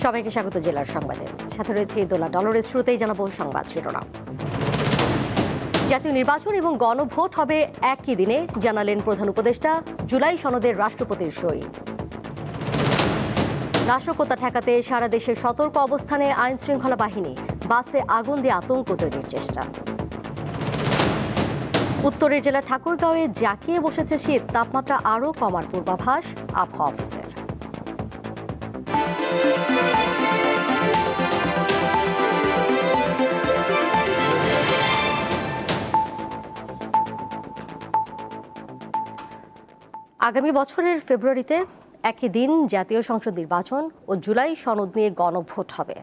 সবাইকে স্বাগত জেলার সংবাদে। সাথে রয়েছে দোলা ডলরের। শুরুতেই জানাবো সংবাদ শিরোনাম। জাতীয় নির্বাচন এবং গণভোট হবে একই দিনে, জানালেন প্রধান উপদেষ্টা। জুলাই সনদের রাষ্ট্রপতির সই। নাশকতা ঠেকাতে সারা দেশে সতর্ক অবস্থানে আইন শৃঙ্খলা বাহিনী। বাসে আগুন দিয়ে আতঙ্ক তৈরির চেষ্টা। উত্তরের জেলা ঠাকুরগাঁওয়ে জাঁকিয়ে বসেছে শীত, তাপমাত্রা আরও কমার পূর্বাভাস আবহাওয়া অফিসের। আগামী বছরের ফেব্রুয়ারিতে একই দিন জাতীয় সংসদ নির্বাচন ও জুলাই সনদ নিয়ে গণভোট হবে।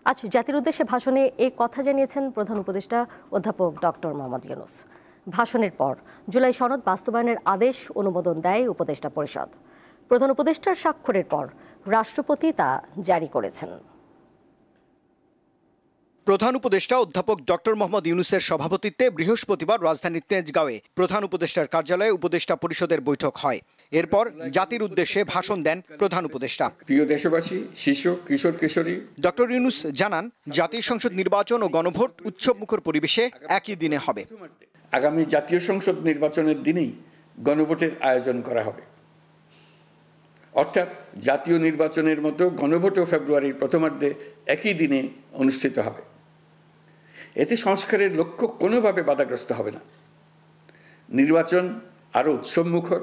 আজ জাতির উদ্দেশ্যে ভাষণে এই কথা জানিয়েছেন প্রধান উপদেষ্টা অধ্যাপক ডক্টর মোহাম্মদ ইউনূস। ভাষণের পর জুলাই সনদ বাস্তবায়নের আদেশ অনুমোদন দেয় উপদেষ্টা পরিষদ। প্রধান উপদেষ্টার স্বাক্ষরের পর রাষ্ট্রপতি তা জারি করেছেন। প্রধান উপদেষ্টা অধ্যাপক ডক্টর মোহাম্মদ ইউনূসের সভাপতিত্বে বৃহস্পতিবার রাজধানীর তেজগাঁওয়ে প্রধান উপদেষ্টার কার্যালয়ে উপদেষ্টা পরিষদের বৈঠক হয়। এরপর জাতির উদ্দেশ্যে ভাষণ দেন প্রধান উপদেষ্টা। প্রিয় দেশবাসী, শিশু, কিশোর কিশোরী, ডক্টর ইউনূস জানান, জাতীয় সংসদ নির্বাচন ও গণভোট উৎসবমুখর পরিবেশে একই দিনে হবে। আগামী জাতীয় সংসদ নির্বাচনের দিনেই গণভোটের আয়োজন করা হবে। অর্থাৎ জাতীয় নির্বাচনের মতো গণভোটও ফেব্রুয়ারির প্রথমার্ধে একই দিনে অনুষ্ঠিত হবে। এতে সংস্কারের লক্ষ্য কোনোভাবে বাধাগ্রস্ত হবে না। নির্বাচন আরও উৎসবমুখর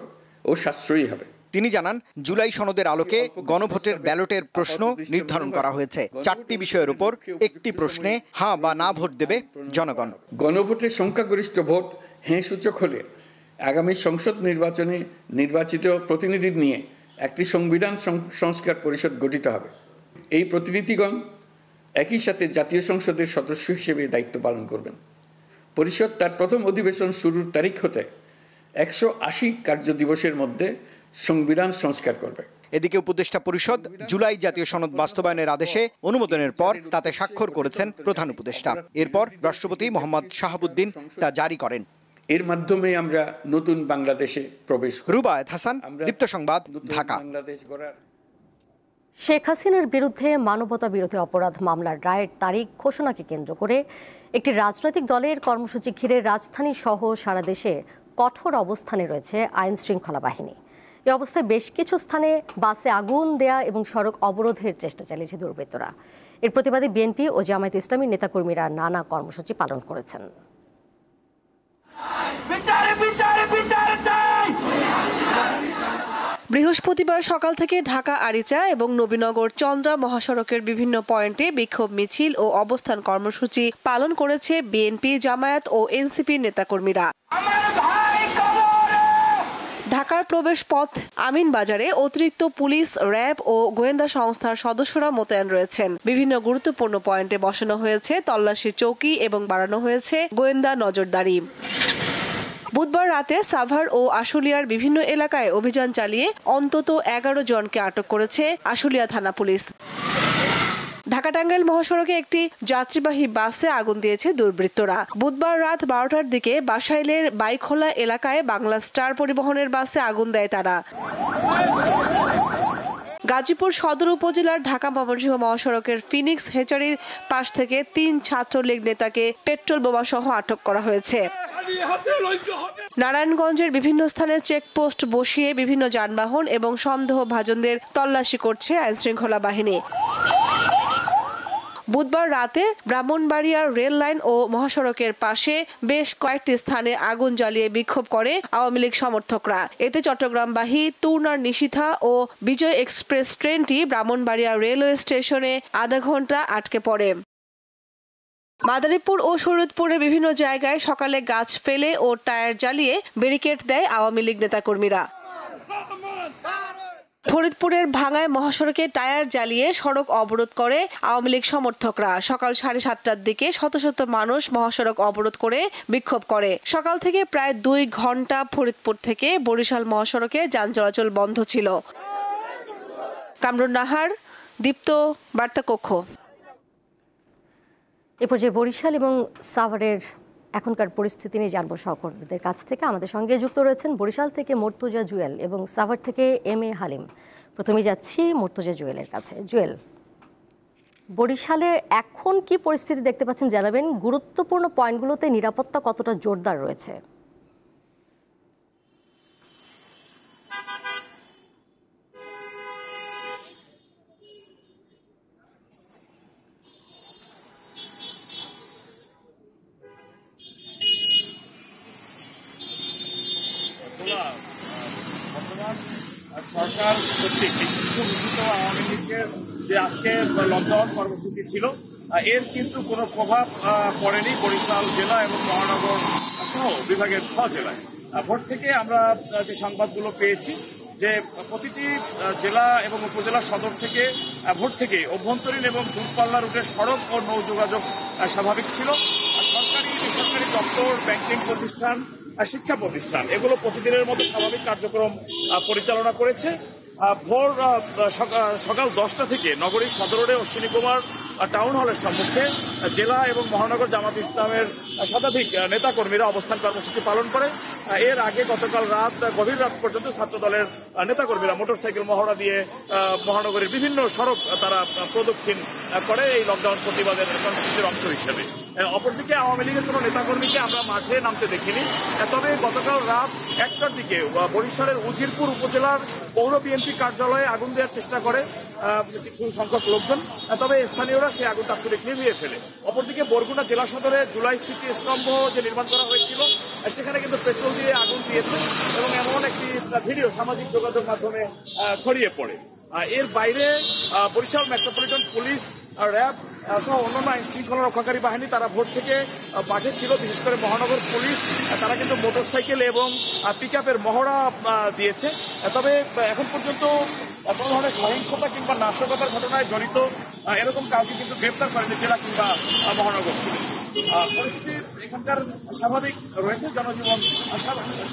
ও সাশ্রয়ী হবে। তিনি জানান, জুলাই সনদের আলোকে গণভোটের ব্যালটের প্রশ্ন নির্ধারণ করা হয়েছে। 4টি বিষয়ের উপর একটি প্রশ্নে হ্যাঁ বা না ভোট দেবে জনগণ। গণভোটের সংখ্যাগরিষ্ঠ ভোট হ্যাঁ সূচক হলে আগামী সংসদ নির্বাচনে নির্বাচিত প্রতিনিধি নিয়ে একটি সংবিধান সংস্কার পরিষদ গঠিত হবে। এই প্রতিনিধিগণ একই সাথে জাতীয় সংসদের সদস্য হিসেবে দায়িত্ব পালন করবেন। পরিষদ তার প্রথম অধিবেশন শুরুর তারিখ হতে 180 কার্যদিবসের মধ্যে সংবিধান সংস্কার করবে। এদিকে উপদেষ্টা পরিষদ জুলাই জাতীয় সনদ বাস্তবায়নের আদেশে অনুমোদনের পর তাতে স্বাক্ষর করেছেন প্রধান উপদেষ্টা। এরপর রাষ্ট্রপতি মোহাম্মদ শাহাবুদ্দিন তা জারি করেন। এর মাধ্যমে আমরা নতুন বাংলাদেশে প্রবেশ করি। রুবায়েত হাসান, দীপ্ত সংবাদ, ঢাকা। শেখ হাসিনার বিরুদ্ধে মানবতা বিরোধী অপরাধ মামলার রায়ের তারিখ ঘোষণাকে কেন্দ্র করে একটি রাজনৈতিক দলের কর্মসূচি ঘিরে রাজধানী সহ সারা দেশে কঠোর অবস্থানে রয়েছে আইন শৃঙ্খলা বাহিনী। এই অবস্থায় বেশ কিছু স্থানে বাসে আগুন দেয়া এবং সড়ক অবরোধের চেষ্টা চালিয়েছে দুর্বৃত্তরা। এর প্রতিবাদে বিএনপি ও জামায়াতে ইসলামীর নেতাকর্মীরা নানা কর্মসূচি পালন করেছেন। বৃহস্পতিবার সকাল থেকে ঢাকা আরিচা এবং নবীনগর চন্দ্রা মহাসড়কের বিভিন্ন পয়েন্টে বিক্ষোভ মিছিল ও অবস্থান কর্মসূচি পালন করেছে বিএনপি, জামায়াত ও এনসিপি নেতাকর্মীরা। ঢাকার প্রবেশ পথ আমিনবাজারে অতিরিক্ত পুলিশ, র্যাব ও গোয়েন্দা সংস্থার সদস্যরা মোতায়েন রয়েছেন। বিভিন্ন গুরুত্বপূর্ণ পয়েন্টে বসানো হয়েছে তল্লাশি চৌকি এবং বাড়ানো হয়েছে গোয়েন্দা নজরদারি। বুধবার রাতে সাভার ও আশুলিয়ার বিভিন্ন এলাকায় অভিযান চালিয়ে অন্তত 11 জনকে আটক করেছে আশুলিয়া থানা পুলিশ। ঢাকা টাঙ্গাইল মহাসড়কে একটি যাত্রীবাহী বাসে আগুন দিয়েছে দুর্বৃত্তরা। বুধবার রাত 12টার দিকে বাসাইলের বাইখোলা এলাকায় বাংলা স্টার পরিবহনের বাসে আগুন দেয় তারা। গাজীপুর সদর উপজেলার ঢাকা ময়মনসিংহ মহাসড়কের ফিনিক্স হেচারির পাশ থেকে 3 ছাত্রলীগ নেতাকে পেট্রোল বোমা সহ আটক করা হয়েছে। নারায়ণগঞ্জের বিভিন্ন স্থানে চেকপোস্ট বসিয়ে বিভিন্ন যানবাহন এবং সন্দেহভাজনদের তল্লাশি করছে আইনশৃঙ্খলা বাহিনী। বুধবার রাতে ব্রাহ্মণবাড়িয়ার রেল লাইন ও মহাসড়কের পাশে বেশ কয়েকটি স্থানে আগুন জ্বালিয়ে বিক্ষোভ করে আওয়ামী লীগ সমর্থকরা। এতে চট্টগ্রামবাহী তুর্নার নিশিথা ও বিজয় এক্সপ্রেস ট্রেনটি ব্রাহ্মণবাড়িয়া রেলওয়ে স্টেশনে আধা ঘন্টা আটকে পড়ে। মাদারীপুর ও শরীয়তপুরের বিভিন্ন জায়গায় সকালে গাছ ফেলে ও টায়ার জ্বালিয়ে ব্যারিকেড দেয় আওয়ামী লীগ নেতাকর্মীরা। ফরিদপুরের ভাঙ্গায় মহাসড়কে টায়ার জ্বালিয়ে সড়ক অবরোধ করে আওয়ামী লীগ সমর্থকরা। সকাল 7:30টার দিকে শত শত মানুষ মহাসড়ক অবরোধ করে বিক্ষোভ করে। সকাল থেকে প্রায় 2 ঘন্টা ফরিদপুর থেকে বরিশাল মহাসড়কে যান চলাচল বন্ধ ছিল। কামরুন নাহার, দীপ্ত, বার্তা কক্ষ। এ পর্যায়ে বরিশাল এবং সাভারের এখনকার পরিস্থিতি নিয়ে জানবো সহকর্মীদের কাছ থেকে। আমাদের সঙ্গে যুক্ত রয়েছেন বরিশাল থেকে মর্তুজা জুয়েল এবং সাভার থেকে এম এ হালিম। প্রথমে যাচ্ছি মর্তুজা জুয়েলের কাছে। জুয়েল, বরিশালে এখন কি পরিস্থিতি দেখতে পাচ্ছেন জানাবেন। গুরুত্বপূর্ণ পয়েন্টগুলোতে নিরাপত্তা কতটা জোরদার রয়েছে? সরকার কর্তৃক ঘোষিত আওয়ামী লীগের যে আজকে লকডাউন কর্মসূচি ছিল এর কিন্তু কোনো প্রভাব পড়েনি বরিশাল জেলা এবং মহানগর সহ বিভাগের 6 জেলায়। ভোর থেকে আমরা যে সংবাদগুলো পেয়েছি যে প্রতিটি জেলা এবং উপজেলা সদর থেকে ভোর থেকে অভ্যন্তরীণ এবং দূরপাল্লা রুটের সড়ক ও নৌ যোগাযোগ স্বাভাবিক ছিল। সরকারি বেসরকারি দপ্তর, ব্যাংকিং প্রতিষ্ঠান, শিক্ষা প্রতিষ্ঠান এগুলো প্রতিদিনের মতো স্বাভাবিক কার্যক্রম পরিচালনা করেছে। ভোর সকাল 10টা থেকে নগরীর সদর রোডে অশ্বিনী কুমার টাউন হলের সম্মুখে জেলা এবং মহানগর জামাত ইসলামের শতাধিক নেতাকর্মীরা অবস্থান কর্মসূচি পালন করে। এর আগে গতকাল গভীর রাত পর্যন্ত ছাত্র দলের নেতাকর্মীরা মোটরসাইকেল মহড়া দিয়ে মহানগরের বিভিন্ন সড়ক তারা প্রদক্ষিণ করে এই লকডাউন প্রতিবাদের কর্মসূচির অংশ হিসেবে। অপরদিকে আওয়ামী লীগের কোনো নেতাকর্মীকে আমরা মাঝে নামতে দেখিনি। তবে গতকাল রাত 1টার দিকে বরিশালের উজিরপুর উপজেলার পৌর বিএনপি কার্যালয়ে আগুন দেওয়ার চেষ্টা করে কিছু সংখ্যক লোকজন, তবে স্থানীয়রা সেই আগুন তাৎক্ষণিক নিভিয়ে ফেলে। অপরদিকে বরগুনা জেলা সদরে জুলাই স্মৃতি স্তম্ভ যে নির্মাণ করা হয়েছিল সেখানে কিন্তু পেট্রোল দিয়ে আগুন দিয়েছে এবং এমন একটি ভিডিও সামাজিক যোগাযোগ মাধ্যমে ছড়িয়ে পড়ে। এর বাইরে বরিশাল মেট্রোপলিটন পুলিশ, র্যাব সহ অন্যান্য আইন শৃঙ্খলা রক্ষাকারী বাহিনী তারা ভোর থেকে মাঠে ছিল। বিশেষ করে মহানগর পুলিশ তারা কিন্তু মোটরসাইকেল এবং পিকআপের মহড়া দিয়েছে। তবে এখন পর্যন্ত কোনো ধরনের সহিংসতা কিংবা নাশকতার ঘটনায় জড়িত এরকম কাউকে কিন্তু গ্রেপ্তার করেনি জেলা কিংবা মহানগর পুলিশ। পরিস্থিতি এখানকার স্বাভাবিক রয়েছে, জনজীবন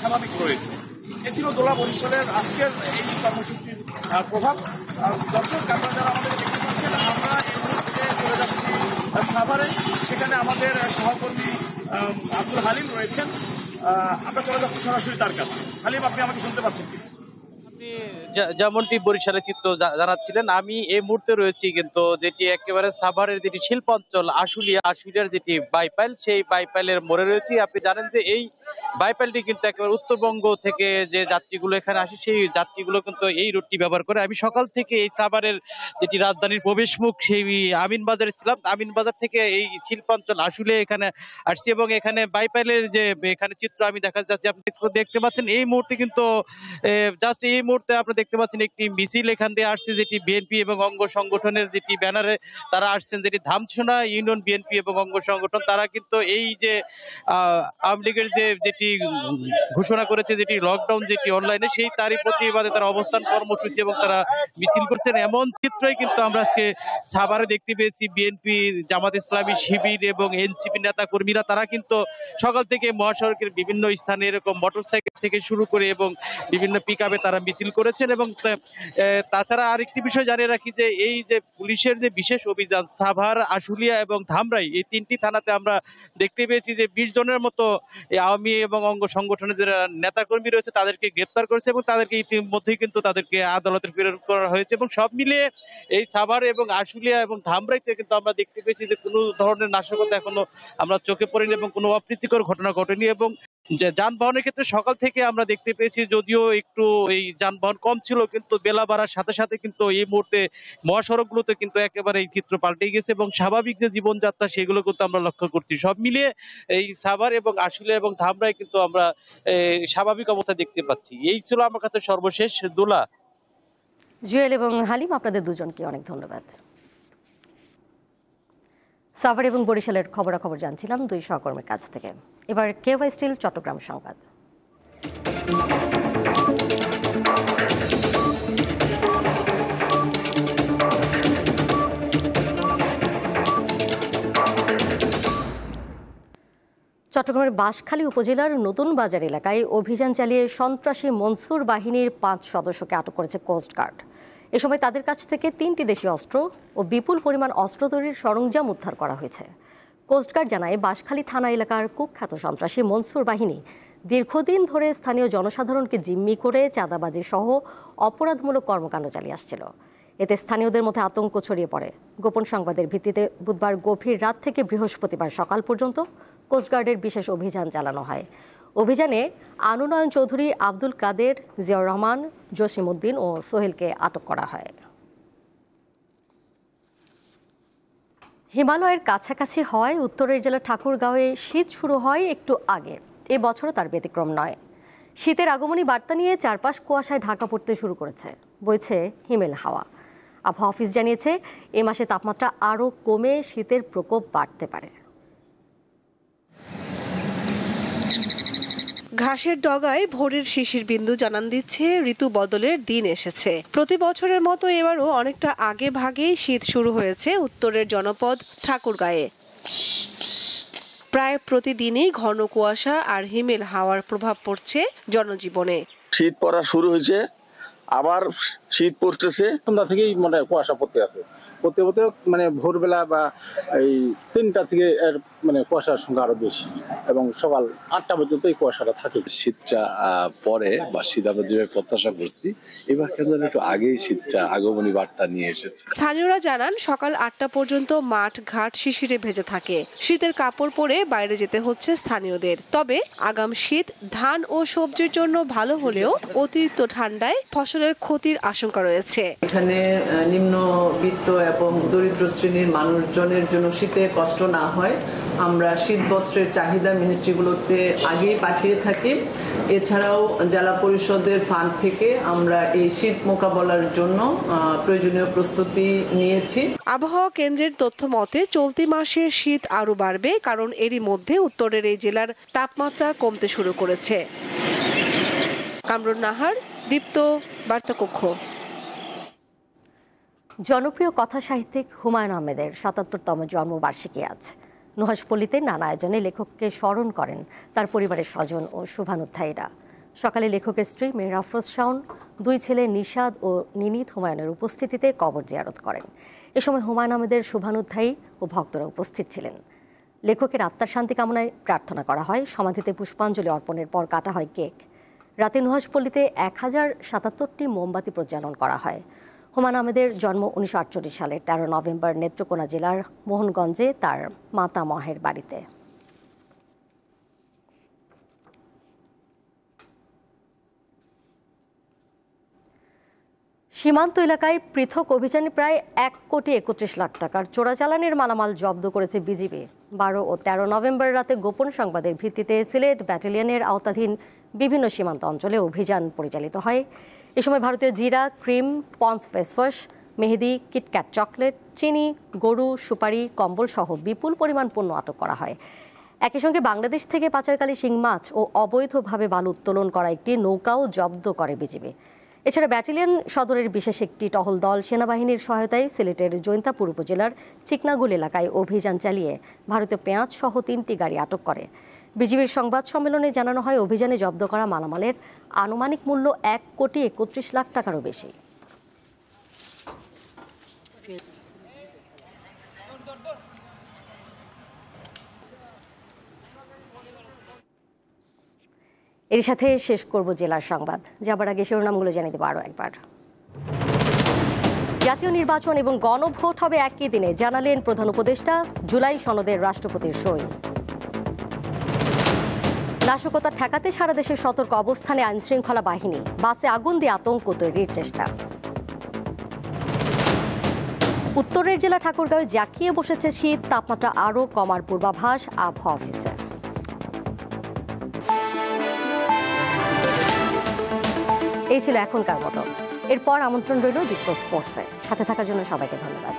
স্বাভাবিক রয়েছে। এ ছিল দোলা বরিশালের আজকের এই কর্মসূচির প্রভাব। দর্শক আপনারা যারা আমাদের দেখতে পাচ্ছেন, আমরা এই মুহূর্তে চলে যাচ্ছি সাভারে। সেখানে আমাদের সহকর্মী আব্দুল হালিম রয়েছেন। আমরা চলে যাচ্ছি সরাসরি তার কাছে। হালিম, আপনি আমাকে শুনতে পাচ্ছেন কি? যেমনটি বরিশালের চিত্র জানাচ্ছিলেন, আমি এই মুহূর্তে রয়েছি কিন্তু যেটি একেবারে সাভারের যেটি শিল্পাঞ্চল আশুলিয়ার যেটি বাইপাইল, সেই বাইপাইলের মোড়ে রয়েছি। আপনি জানেন যে এই বাইপাইলটি কিন্তু একেবারে উত্তরবঙ্গ থেকে যে যাত্রীগুলো এখানে আসে সেই যাত্রীগুলো কিন্তু এই রুটটি ব্যবহার করে। আমি সকাল থেকে এই সাভারের যেটি রাজধানীর প্রবেশমুখ সেই আমিনবাজারে ছিলাম। আমিনবাজার থেকে এই শিল্পাঞ্চল আশুলিয়া এখানে আসছি এবং এখানে বাইপাইলের যে এখানে চিত্র আমি দেখা যাচ্ছে, আপনি দেখতে পাচ্ছেন এই মুহূর্তে কিন্তু জাস্ট এই মুহূর্তে আপনারা দেখতে পাচ্ছেন একটি মিছিল এখান দিয়ে আসছে, যেটি বিএনপি এবং অঙ্গ সংগঠনের যেটি ব্যানারে তারা আসছেন, যেটি ধামসোনা ইউনিয়ন বিএনপি এবং অঙ্গ সংগঠন। তারা কিন্তু এই যে আওয়ামী লীগের যেটি ঘোষণা করেছে যেটি লকডাউন যেটি অনলাইনে, সেই তারই প্রতিবাদে তারা অবস্থান কর্মসূচি এবং তারা মিছিল করছেন। এমন চিত্রই কিন্তু আমরা আজকে সাভারে দেখতে পেয়েছি। বিএনপি, জামাত ইসলামী শিবির এবং এনসিপি নেতা কর্মীরা তারা কিন্তু সকাল থেকে মহাসড়কের বিভিন্ন স্থানে এরকম মোটরসাইকেল থেকে শুরু করে এবং বিভিন্ন পিকআপে তারা মিছিল করেছেন। এবং তাছাড়া আরেকটি বিষয় জানিয়ে রাখি যে এই যে পুলিশের যে বিশেষ অভিযান সাভার, আশুলিয়া এবং ধামরাই, এই 3টি থানাতে আমরা দেখতে পেয়েছি যে 20 জনের মতো আওয়ামী এবং অঙ্গ সংগঠনের যারা নেতাকর্মী রয়েছে তাদেরকে গ্রেপ্তার করেছে এবং তাদেরকে ইতিমধ্যেই কিন্তু তাদেরকে আদালতে প্রেরণ করা হয়েছে। এবং সব মিলিয়ে এই সাভার এবং আশুলিয়া এবং ধামরাইতে কিন্তু আমরা দেখতে পেয়েছি যে কোনো ধরনের নাশকতা এখনো আমরা চোখে পড়িনি এবং কোনো অপ্রীতিকর ঘটনা ঘটেনি। এবং যানবাহনের ক্ষেত্রে সকাল থেকে আমরা দেখতে পেয়েছি যদিও একটু এই যানবাহন কম ছিল, কিন্তু বেলা বাড়ার সাথে সাথে কিন্তু এই মুহূর্তে মহাসড়কগুলোতে কিন্তু একেবারে এই চিত্র পাল্টে গেছে এবং স্বাভাবিক যে জীবনযাত্রা সেগুলো কিন্তু আমরা লক্ষ্য করছি। সব মিলিয়ে এই সাভার এবং আশুলিয়া এবং ধামরাই কিন্তু আমরা স্বাভাবিক অবস্থা দেখতে পাচ্ছি। এই ছিল আমার কাছে সর্বশেষ। দোলা, জুয়েল এবং হালিম, আপনাদের দুজনকে অনেক ধন্যবাদ। সাভার এবং বরিশালের খবরাখবর জানছিলাম দুই সহকর্মীর কাছ থেকে। এবার কেওয়াই স্টিল চট্টগ্রাম সংবাদ। চট্টগ্রামের বাঁশখালী উপজেলার নতুন বাজার এলাকায় অভিযান চালিয়ে সন্ত্রাসী মনসুর বাহিনীর 5 সদস্যকে আটক করেছে কোস্টগার্ড। এ সময় তাদের কাছ থেকে 3টি দেশীয় অস্ত্র ও বিপুল পরিমাণ অস্ত্র তৈরির সরঞ্জাম উদ্ধার করা হয়েছে। কোস্টগার্ড জানায়, বাঁশখালী থানা এলাকার কুখ্যাত সন্ত্রাসী মনসুর বাহিনী দীর্ঘদিন ধরে স্থানীয় জনসাধারণকে জিম্মি করে চাঁদাবাজি সহ অপরাধমূলক কর্মকাণ্ড চালিয়ে আসছিল। এতে স্থানীয়দের মধ্যে আতঙ্ক ছড়িয়ে পড়ে। গোপন সংবাদের ভিত্তিতে বুধবার গভীর রাত থেকে বৃহস্পতিবার সকাল পর্যন্ত কোস্টগার্ডের বিশেষ অভিযান চালানো হয়। অভিযানে আনুনয়ন চৌধুরী, আব্দুল কাদের, জিয়াউর রহমান, জসিমউদ্দিন ও সোহেলকে আটক করা হয়। হিমালয়ের কাছাকাছি হয় উত্তরের জেলা ঠাকুরগাঁওয়ে শীত শুরু হয় একটু আগে। এবছরও তার ব্যতিক্রম নয়। শীতের আগমনী বার্তা নিয়ে চারপাশ কুয়াশায় ঢাকা পড়তে শুরু করেছে, বইছে হিমেল হাওয়া। আবহাওয়া অফিস জানিয়েছে এ মাসে তাপমাত্রা আরও কমে শীতের প্রকোপ বাড়তে পারে। ঘাসের ডগায় ভোরের শিশির বিন্দু জানান দিচ্ছে ঋতু বদলের দিন এসেছে। প্রতি বছরের মতো এবারও অনেকটা আগে ভাগেই শীত শুরু হয়েছে উত্তরের জনপদ ঠাকুরগাঁয়ে। প্রায় প্রতিদিনই ঘন কুয়াশা আর হিমেল হাওয়ার প্রভাব পড়ছে জনজীবনে। শীত পড়া শুরু হয়েছে, আবার শীত পড়তেছে। সন্ধ্যা থেকেই কুয়াশা পড়তে আছে, পড়তে পড়তে ভোরবেলা বা এই 3টা থেকে এর কুয়াশার সংখ্যা আরো বেশি এবং সকাল 8টা পর্যন্ত এই কুয়াশাটা থাকে। শীতটা পরে বা শীত আমরা যেভাবে প্রত্যাশা করছি, এবার কেন একটু আগেই শীতটা আগমনী বার্তা নিয়ে এসেছে। স্থানীয়রা জানান সকাল 8টা পর্যন্ত মাঠ ঘাট শিশিরে ভেজে থাকে। শীতের কাপড় পরে বাইরে যেতে হচ্ছে স্থানীয়দের। তবে আগাম শীত ধান ও সবজির জন্য ভালো হলেও অতিরিক্ত ঠান্ডায় ফসলের ক্ষতির আশঙ্কা রয়েছে। এখানে নিম্নবিত্ত এবং দরিদ্র শ্রেণীর মানুষজনের জন্য শীতে কষ্ট না হয় আমরা শীত বস্ত্রের চাহিদা মিনিস্ট্রিগুলোতে আগেই পাঠিয়ে থাকি। এছাড়াও জেলা পরিষদের ফান্ড থেকে আমরা এই শীত মোকাবেলার জন্য প্রয়োজনীয় প্রস্তুতি নিয়েছি। আবহাওয়া কেন্দ্রের তথ্য মতে চলতি মাসে শীত আরও বাড়বে, কারণ এরই মধ্যে উত্তরের এই জেলার তাপমাত্রা কমতে শুরু করেছে। কামরুন নাহার, দীপ্ত, বার্তাকক্ষ। জনপ্রিয় কথা সাহিত্যিক হুমায়ুন আহমেদের ৭৭তম জন্মবার্ষিকী আজ। নুহাশপল্লীতে নানা আয়োজনে লেখককে স্মরণ করেন তার পরিবারের স্বজন ও শুভানুধ্যায়ীরা। সকালে লেখকের স্ত্রী মেহের আফরোজ শাওন, 2 ছেলে নিশাদ ও নিনিত হুমায়ুনের উপস্থিতিতে কবর জিয়ারত করেন। এ সময় হুমায়ুন আহমেদের শুভানুধ্যায়ী ও ভক্তরা উপস্থিত ছিলেন। লেখকের আত্মার শান্তি কামনায় প্রার্থনা করা হয়। সমাধিতে পুষ্পাঞ্জলি অর্পণের পর কাটা হয় কেক। রাতে নুহাশপল্লীতে 1077টি মোমবাতি প্রজ্বালন করা হয়। হুমায়ুন আহমেদের জন্ম 1948 সালের 13 নভেম্বর নেত্রকোনা জেলার মোহনগঞ্জে তার মাতামহের বাড়িতে। সীমান্ত এলাকায় পৃথক অভিযানে প্রায় 1,31,00,000 টাকার চোরাচালানের মালামাল জব্দ করেছে বিজিবি। 12 ও 13 নভেম্বর রাতে গোপন সংবাদের ভিত্তিতে সিলেট ব্যাটালিয়নের আওতাধীন বিভিন্ন সীমান্ত অঞ্চলে অভিযান পরিচালিত হয়। এ সময় ভারতীয় জিরা, ক্রিম, পন্স ফেসওয়াশ, মেহেদি, কিটক্যাট চকলেট, চিনি, গরু, সুপারি, কম্বল সহ বিপুল পরিমাণ পণ্য আটক করা হয়। একই সঙ্গে বাংলাদেশ থেকে পাচারকারী শিং মাছ ও অবৈধভাবে বালু উত্তোলন করা একটি নৌকাও জব্দ করে বিজিবি। এছাড়া ব্যাটালিয়ন সদরের বিশেষ একটি টহল দল সেনাবাহিনীর সহায়তায় সিলেটের জৈন্তাপুর উপজেলার চিকনাগুল এলাকায় অভিযান চালিয়ে ভারতীয় পেঁয়াজ সহ 3টি গাড়ি আটক করে। বিজিবির সংবাদ সম্মেলনে জানানো হয় অভিযানে জব্দ করা মালামালের আনুমানিক মূল্য 1,31,00,000 টাকারও বেশি। এর সাথে শেষ করব জেলার সংবাদ। যাবার আগে শিরোনামগুলো জানিয়ে দেবো আরও একবার। জাতীয় নির্বাচন এবং গণভোট হবে একই দিনে, জানালেন প্রধান উপদেষ্টা। জুলাই সনদের রাষ্ট্রপতির সই। নাশকতা ঠেকাতে সারা দেশে সতর্ক অবস্থানে আইনশৃঙ্খলা বাহিনী। বাসে আগুন দিয়ে আতঙ্ক তৈরির চেষ্টা। উত্তরের জেলা ঠাকুরগাঁওয়ে জাঁকিয়ে বসেছে শীত, তাপমাত্রা আরও কমার পূর্বাভাস আবহাওয়া অফিসের। এই ছিল এখনকার মতো। এরপর আমন্ত্রণ রইল দীপ্ত স্পোর্টসে। সাথে থাকার জন্য সবাইকে ধন্যবাদ।